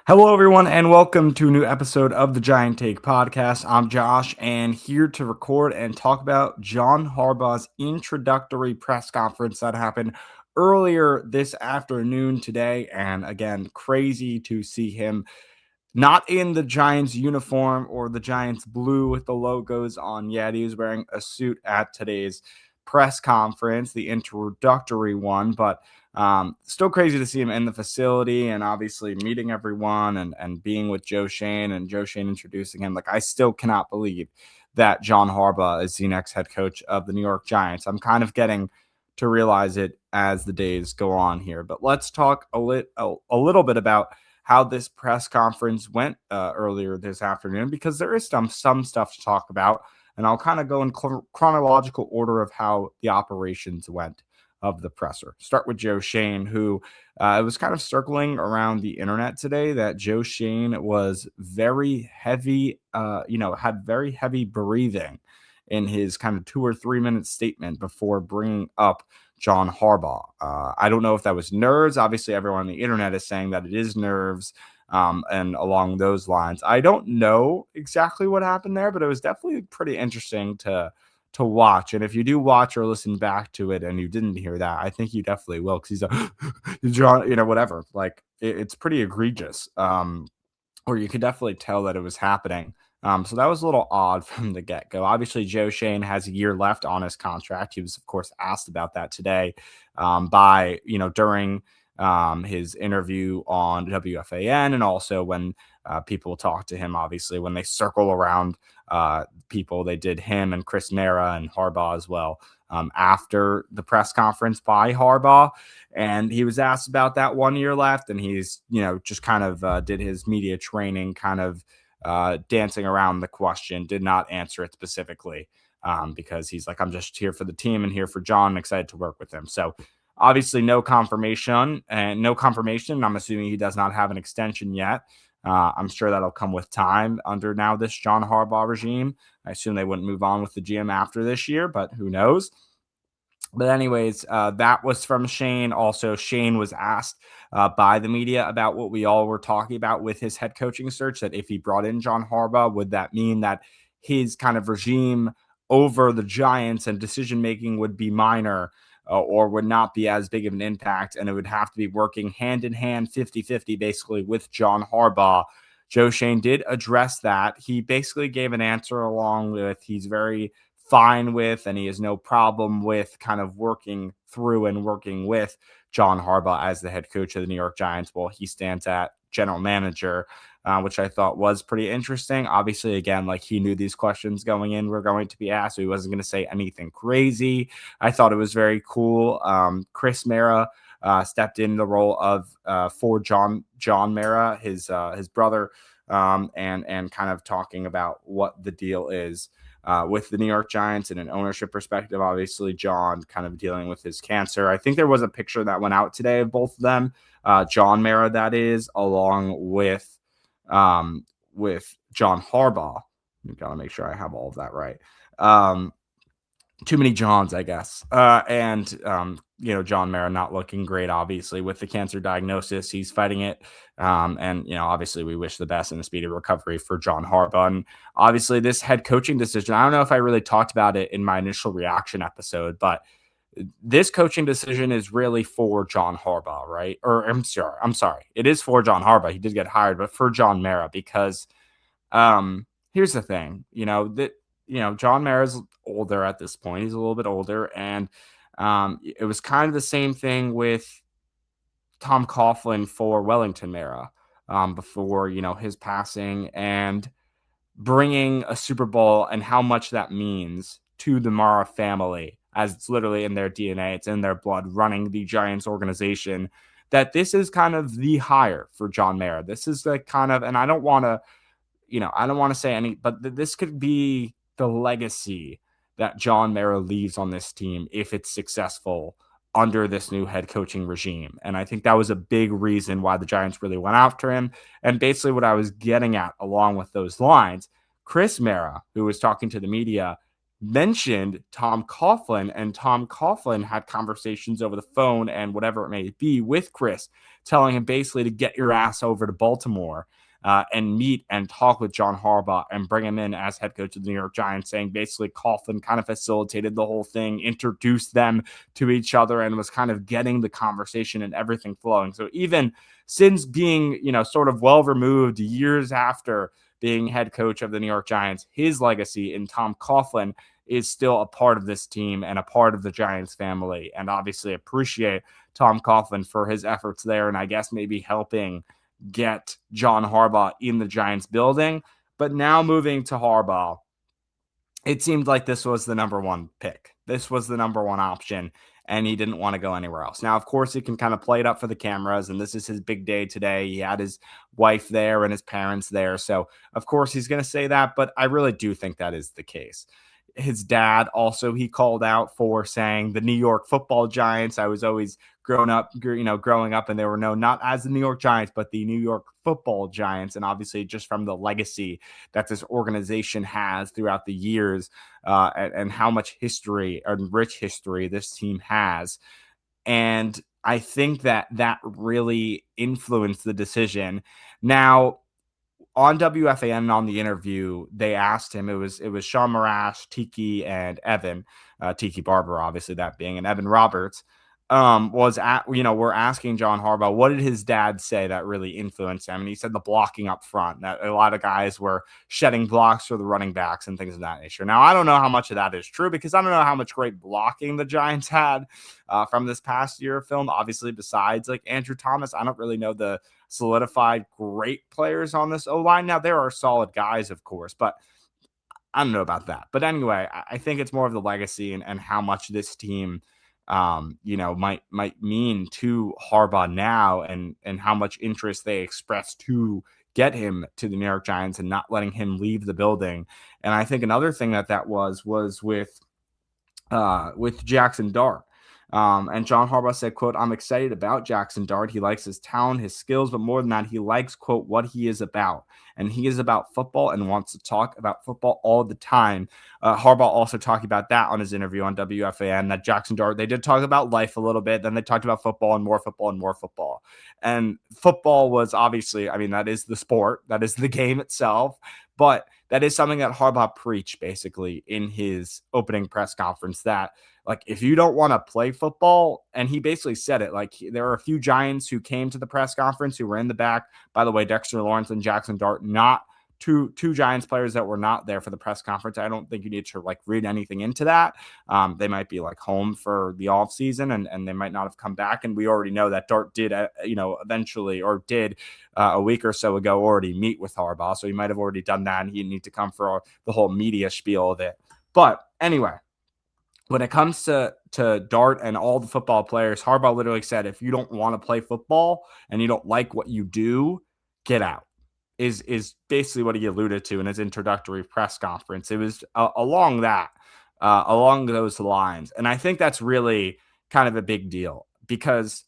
Hello, everyone, and welcome to a new episode of the Giant Take podcast. I'm Josh, and here to record and talk about John Harbaugh's introductory press conference that happened earlier this afternoon today. And again, crazy to see him not in the Giants uniform or the Giants blue with the logos on yet. He was wearing a suit at today's press conference, the introductory one, but still crazy to see him in the facility and obviously meeting everyone and being with Joe Schoen and Joe Schoen introducing him. Like, I still cannot believe that John Harbaugh is the next head coach of the New York Giants. I'm kind of getting to realize it as the days go on here. But let's talk a little bit about how this press conference went earlier this afternoon, because there is some stuff to talk about. And I'll kind of go in chronological order of how the operations went of the presser. Start with Joe Schoen, who was kind of circling around the internet today that Joe Schoen was very heavy, had very heavy breathing in his kind of 2 or 3 minute statement before bringing up John Harbaugh. I don't know if that was nerves. Obviously, everyone on the internet is saying that it is nerves. And along those lines, I don't know exactly what happened there, but it was definitely pretty interesting to watch. And if you do watch or listen back to it and you didn't hear that, I think you definitely will, because he's John, whatever. Like, it's pretty egregious. Or you could definitely tell that it was happening. So that was a little odd from the get-go. Obviously, Joe Schoen has a year left on his contract. He was, of course, asked about that today during his interview on WFAN, and also when people talk to him, obviously, when they circle around people. They did him and Chris Mara and Harbaugh as well after the press conference by Harbaugh. And he was asked about that 1 year left, and he's, just kind of did his media training, kind of dancing around the question, did not answer it specifically because he's like, I'm just here for the team and here for John, and excited to work with him. So obviously no confirmation. I'm assuming he does not have an extension yet. I'm sure that'll come with time under now this John Harbaugh regime. I assume they wouldn't move on with the GM after this year, but who knows? But anyways, that was from Shane. Also, Shane was asked by the media about what we all were talking about with his head coaching search, that if he brought in John Harbaugh, would that mean that his kind of regime over the Giants and decision-making would be minor or would not be as big of an impact, and it would have to be working hand-in-hand, 50-50, basically, with John Harbaugh. Joe Schoen did address that. He basically gave an answer along with he's very fine with, and he has no problem with kind of working through and working with John Harbaugh as the head coach of the New York Giants while he stands at general manager, which I thought was pretty interesting. Obviously, again, like, he knew these questions going in were going to be asked, so he wasn't going to say anything crazy. I thought it was very cool. Chris Mara stepped in the role of for John Mara, his brother, and kind of talking about what the deal is with the New York Giants in an ownership perspective. Obviously, John kind of dealing with his cancer. I think there was a picture that went out today of both of them, John Mara, that is, along with John Harbaugh. You gotta make sure I have all of that right. Too many Johns, I guess. John Mara not looking great, obviously, with the cancer diagnosis. He's fighting it. Obviously, we wish the best and a speedy recovery for John Harbaugh. And obviously, this head coaching decision, I don't know if I really talked about it in my initial reaction episode, but this coaching decision is really for John Harbaugh, right? Or I'm sorry. It is for John Harbaugh. He did get hired, but for John Mara, because here's the thing, John Mara's older at this point. He's a little bit older, and it was kind of the same thing with Tom Coughlin for Wellington Mara before, his passing, and bringing a Super Bowl and how much that means to the Mara family, as it's literally in their DNA, it's in their blood, running the Giants organization, that this is kind of the hire for John Mara. This is the kind of, and I don't want to say any, but this could be the legacy that John Mara leaves on this team if it's successful under this new head coaching regime. And I think that was a big reason why the Giants really went after him. And basically what I was getting at along with those lines, Chris Mara, who was talking to the media, mentioned Tom Coughlin, and Tom Coughlin had conversations over the phone and whatever it may be with Chris, telling him basically to get your ass over to Baltimore and meet and talk with John Harbaugh and bring him in as head coach of the New York Giants, saying basically Coughlin kind of facilitated the whole thing, introduced them to each other, and was kind of getting the conversation and everything flowing. So even since being, sort of well removed years after being head coach of the New York Giants, his legacy in Tom Coughlin is still a part of this team and a part of the Giants family. And obviously appreciate Tom Coughlin for his efforts there. And I guess maybe helping get John Harbaugh in the Giants building. But now moving to Harbaugh, it seemed like this was the number one pick. This was the number one option, and he didn't want to go anywhere else. Now, of course, he can kind of play it up for the cameras, and this is his big day today. He had his wife there and his parents there. So, of course, he's going to say that, but I really do think that is the case. His dad also, he called out for saying the New York Football Giants. I was always growing up, and they were known not as the New York Giants, but the New York Football Giants. And obviously, just from the legacy that this organization has throughout the years, and how much history and rich history this team has. And I think that really influenced the decision. Now, on WFAN and on the interview, they asked him, it was Sean Marash, Tiki, and Evan, Tiki Barber, obviously that being, and Evan Roberts, we're asking John Harbaugh, what did his dad say that really influenced him? And he said the blocking up front, that a lot of guys were shedding blocks for the running backs and things of that nature. Now, I don't know how much of that is true, because I don't know how much great blocking the Giants had from this past year of film. Obviously, besides like Andrew Thomas, I don't really know the solidified great players on this O-line. Now, there are solid guys, of course, but I don't know about that. But anyway, I think it's more of the legacy and how much this team might mean to Harbaugh now, and how much interest they express to get him to the New York Giants and not letting him leave the building. And I think another thing that was with Jackson Dart. And John Harbaugh said, quote, "I'm excited about Jackson Dart. He likes his talent, his skills, but more than that, he likes, quote, what he is about. And he is about football and wants to talk about football all the time." Harbaugh also talked about that on his interview on WFAN, that Jackson Dart, they did talk about life a little bit. Then they talked about football and more football and more football. And football was obviously, that is the sport, that is the game itself. But that is something that Harbaugh preached basically in his opening press conference, that like, if you don't want to play football, and he basically said it, like, there are a few Giants who came to the press conference who were in the back. By the way, Dexter Lawrence and Jackson Dart, not two Giants players that were not there for the press conference. I don't think you need to like read anything into that. They might be like home for the off season, and they might not have come back. And we already know that Dart did, eventually, or did a week or so ago, already meet with Harbaugh. So he might have already done that, and he need to come for the whole media spiel of it. But anyway, when it comes to Dart and all the football players, Harbaugh literally said, if you don't want to play football and you don't like what you do, get out, is basically what he alluded to in his introductory press conference. It was along those lines. And I think that's really kind of a big deal, because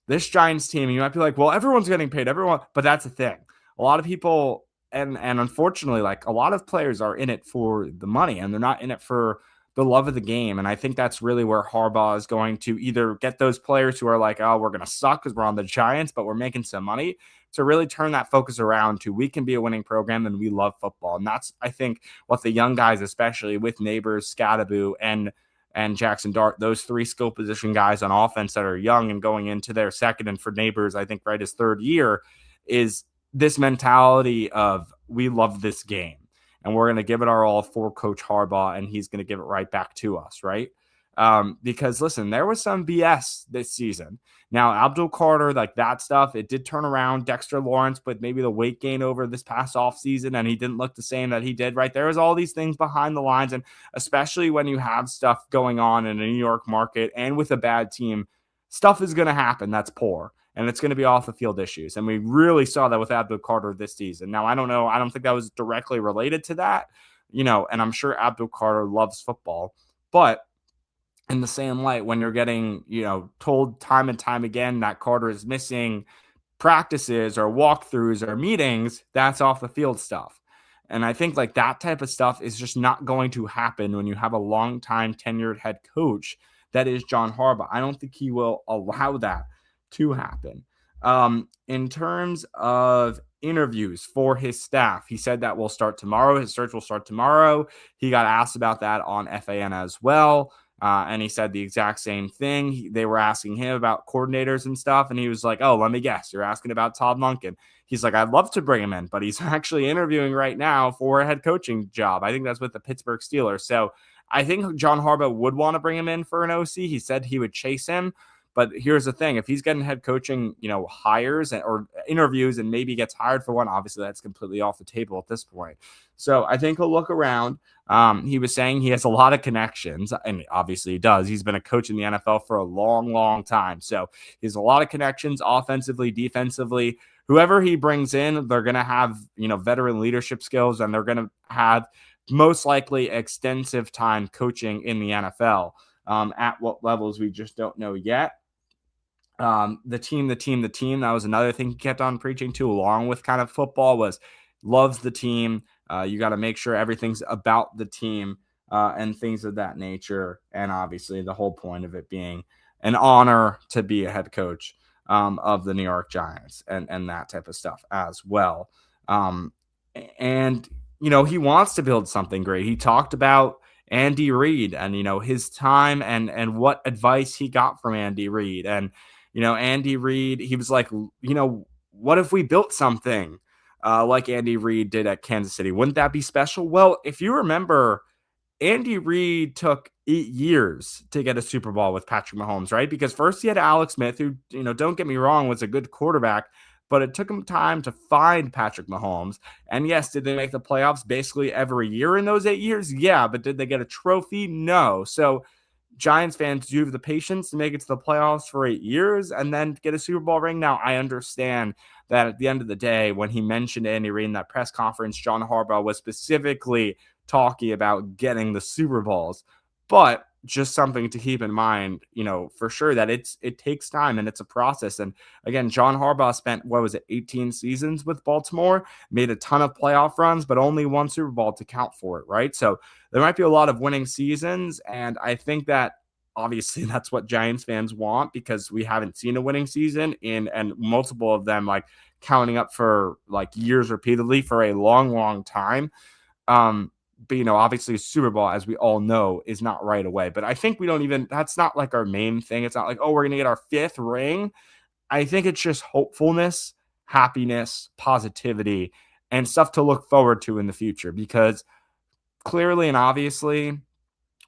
this Giants team, you might be like, well, everyone's getting paid, but that's the thing. A lot of people, and unfortunately, like, a lot of players are in it for the money, and they're not in it for the love of the game. And I think that's really where Harbaugh is going to either get those players who are like, oh, we're going to suck because we're on the Giants, but we're making some money, to really turn that focus around to, we can be a winning program and we love football. And that's, I think, what the young guys, especially with Neighbors, Scadaboo, and Jackson Dart, those three skill position guys on offense that are young and going into their second, and for Neighbors, I think right his third year, is this mentality of, we love this game and we're going to give it our all for Coach Harbaugh, and he's going to give it right back to us, right? Because listen, there was some BS this season. Now, Abdul Carter, like that stuff, it did turn around. Dexter Lawrence, but maybe the weight gain over this past offseason, and he didn't look the same that he did, right? There was all these things behind the lines, and especially when you have stuff going on in a New York market and with a bad team, stuff is going to happen that's poor, and it's going to be off the field issues. And we really saw that with Abdul Carter this season. Now, I don't know. I don't think that was directly related to that, and I'm sure Abdul Carter loves football, but in the same light, when you're getting, told time and time again that Carter is missing practices or walkthroughs or meetings, that's off the field stuff. And I think like that type of stuff is just not going to happen when you have a long time tenured head coach that is John Harbaugh. I don't think he will allow that to happen. In terms of interviews for his staff, he said that will start tomorrow. His search will start tomorrow. He got asked about that on FAN as well. And he said the exact same thing. They were asking him about coordinators and stuff. And he was like, oh, let me guess. You're asking about Todd Monken. He's like, I'd love to bring him in, but he's actually interviewing right now for a head coaching job. I think that's with the Pittsburgh Steelers. So I think John Harbaugh would want to bring him in for an OC. He said he would chase him. But here's the thing. If he's getting head coaching, hires or interviews and maybe gets hired for one, obviously that's completely off the table at this point. So I think he'll look around. He was saying he has a lot of connections, and obviously he does. He's been a coach in the NFL for a long, long time. So he has a lot of connections offensively, defensively. Whoever he brings in, they're going to have, veteran leadership skills, and they're going to have most likely extensive time coaching in the NFL. At what levels, we just don't know yet. The team. That was another thing he kept on preaching to, along with kind of football, was loves the team. You got to make sure everything's about the team and things of that nature. And obviously the whole point of it being an honor to be a head coach of the New York Giants and that type of stuff as well. And he wants to build something great. He talked about Andy Reid and, his time and what advice he got from Andy Reid. And, Andy Reid, he was like, what if we built something like Andy Reid did at Kansas City? Wouldn't that be special? Well, if you remember, Andy Reid took 8 years to get a Super Bowl with Patrick Mahomes, right? Because first he had Alex Smith, who, don't get me wrong, was a good quarterback, but it took him time to find Patrick Mahomes. And yes, did they make the playoffs basically every year in those 8 years? Yeah, but did they get a trophy? No. So Giants fans, do you have the patience to make it to the playoffs for 8 years and then get a Super Bowl ring? Now, I understand that at the end of the day, when he mentioned Andy Reid in that press conference, John Harbaugh was specifically talking about getting the Super Bowls. But just something to keep in mind, for sure, that it takes time and it's a process. And again, John Harbaugh spent, 18 seasons with Baltimore, made a ton of playoff runs, but only one Super Bowl to count for it, right? So there might be a lot of winning seasons. And I think that obviously that's what Giants fans want, because we haven't seen a winning season and multiple of them like counting up for like years repeatedly for a long, long time. But, obviously Super Bowl, as we all know, is not right away. But I think that's not like our main thing. It's not like, oh, we're going to get our 5th ring. I think it's just hopefulness, happiness, positivity, and stuff to look forward to in the future. Because clearly and obviously,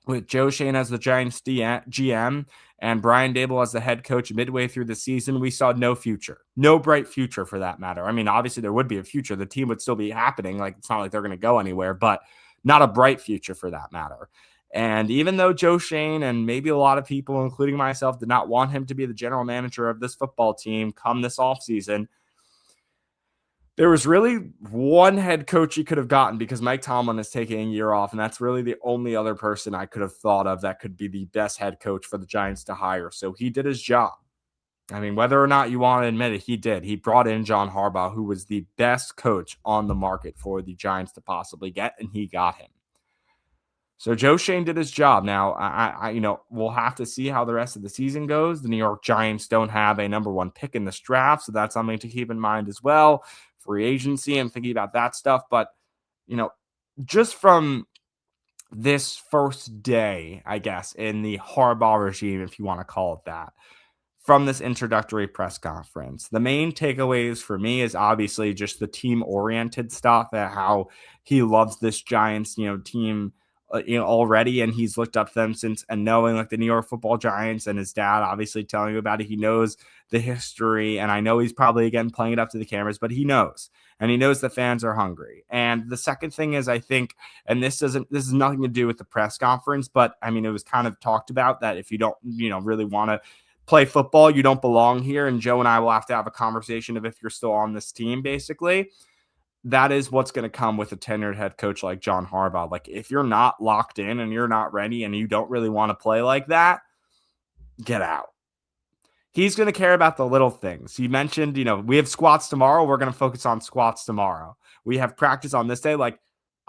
with Joe Schoen as the Giants GM and Brian Daboll as the head coach midway through the season, we saw no future, no bright future for that matter. I mean, obviously there would be a future. The team would still be happening. Like, it's not like they're going to go anywhere, but not a bright future for that matter. And even though Joe Schoen and maybe a lot of people, including myself, did not want him to be the general manager of this football team come this offseason, there was really one head coach he could have gotten, because Mike Tomlin is taking a year off, and that's really the only other person I could have thought of that could be the best head coach for the Giants to hire. So he did his job. I mean, whether or not you want to admit it, he did. He brought in John Harbaugh, who was the best coach on the market for the Giants to possibly get, and he got him. So Joe Schoen did his job. Now, we'll have to see how the rest of the season goes. The New York Giants don't have a number 1 pick in this draft, so that's something to keep in mind as well. Free agency and thinking about that stuff. But, just from this first day, I guess, in the Harbaugh regime, if you want to call it that, from this introductory press conference, the main takeaways for me is obviously just the team-oriented stuff, how he loves this Giants, team, already, and he's looked up to them since, and knowing like the New York Football Giants, and his dad obviously telling him about it. He knows the history, and I know he's probably again playing it up to the cameras, but he knows, and he knows the fans are hungry. And the second thing is, I think, and this is nothing to do with the press conference, but I mean, it was kind of talked about that if you don't, really want to play football, you don't belong here. And Joe and I will have to have a conversation of if you're still on this team, basically. That is what's going to come with a tenured head coach like John Harbaugh. Like, if you're not locked in and you're not ready and you don't really want to play like that, get out. He's going to care about the little things. He mentioned, we have squats tomorrow. We're going to focus on squats tomorrow. We have practice on this day. Like,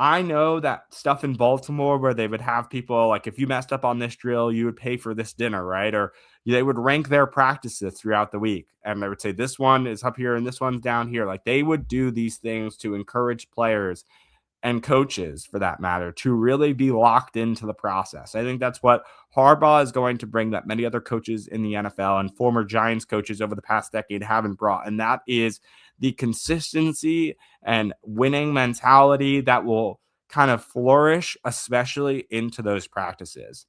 I know that stuff in Baltimore where they would have people like, if you messed up on this drill, you would pay for this dinner, right? Or they would rank their practices throughout the week. And they would say, this one is up here and this one's down here. Like they would do these things to encourage players and coaches for that matter to really be locked into the process. I think that's what Harbaugh is going to bring that many other coaches in the NFL and former Giants coaches over the past decade haven't brought. And that is the consistency and winning mentality that will kind of flourish, especially into those practices.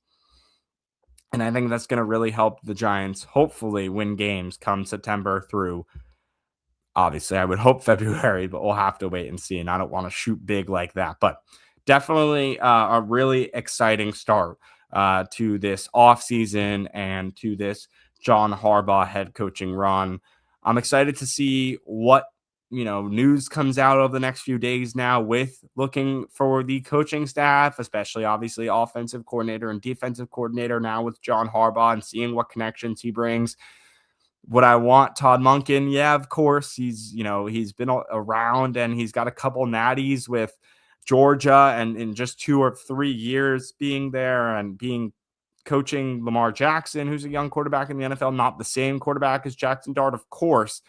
And I think that's going to really help the Giants hopefully win games come September through, obviously, I would hope February, but we'll have to wait and see. And I don't want to shoot big like that, but definitely a really exciting start to this offseason and to this John Harbaugh head coaching run. I'm excited to see what news comes out over the next few days now with looking for the coaching staff, especially obviously offensive coordinator and defensive coordinator now with John Harbaugh and seeing what connections he brings. Would I want Todd Monken? Yeah, of course. He's been around and he's got a couple natties with Georgia and in just 2 or 3 years being there and being coaching Lamar Jackson, who's a young quarterback in the NFL, not the same quarterback as Jackson Dart, of course,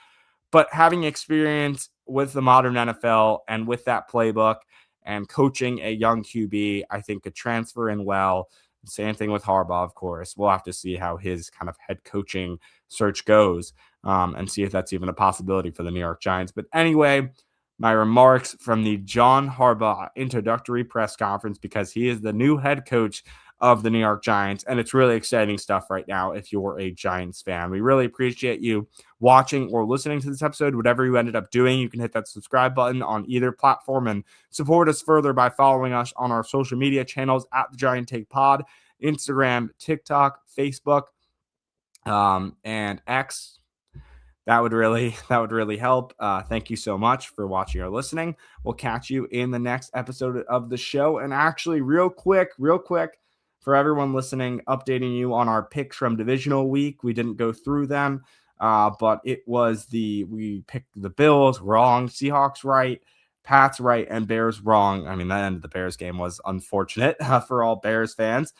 but having experience with the modern NFL and with that playbook and coaching a young QB, I think could transfer in well. Same thing with Harbaugh, of course. We'll have to see how his kind of head coaching search goes and see if that's even a possibility for the New York Giants. But anyway, my remarks from the John Harbaugh introductory press conference, because he is the new head coach of the New York Giants. And it's really exciting stuff right now if you're a Giants fan. We really appreciate you watching or listening to this episode. Whatever you ended up doing, you can hit that subscribe button on either platform and support us further by following us on our social media channels at the Giant Take Pod, Instagram, TikTok, Facebook, and X. That would really help. Thank you so much for watching or listening. We'll catch you in the next episode of the show. And actually, real quick, for everyone listening, updating you on our picks from divisional week. We didn't go through them, but it was we picked the Bills wrong, Seahawks right, Pats right, and Bears wrong. I mean, that end of the Bears game was unfortunate for all Bears fans.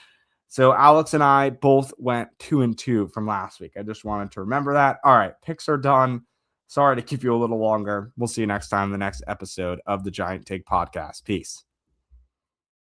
So Alex and I both went 2-2 from last week. I just wanted to remember that. All right, picks are done. Sorry to keep you a little longer. We'll see you next time in the next episode of the Giant Take Podcast. Peace.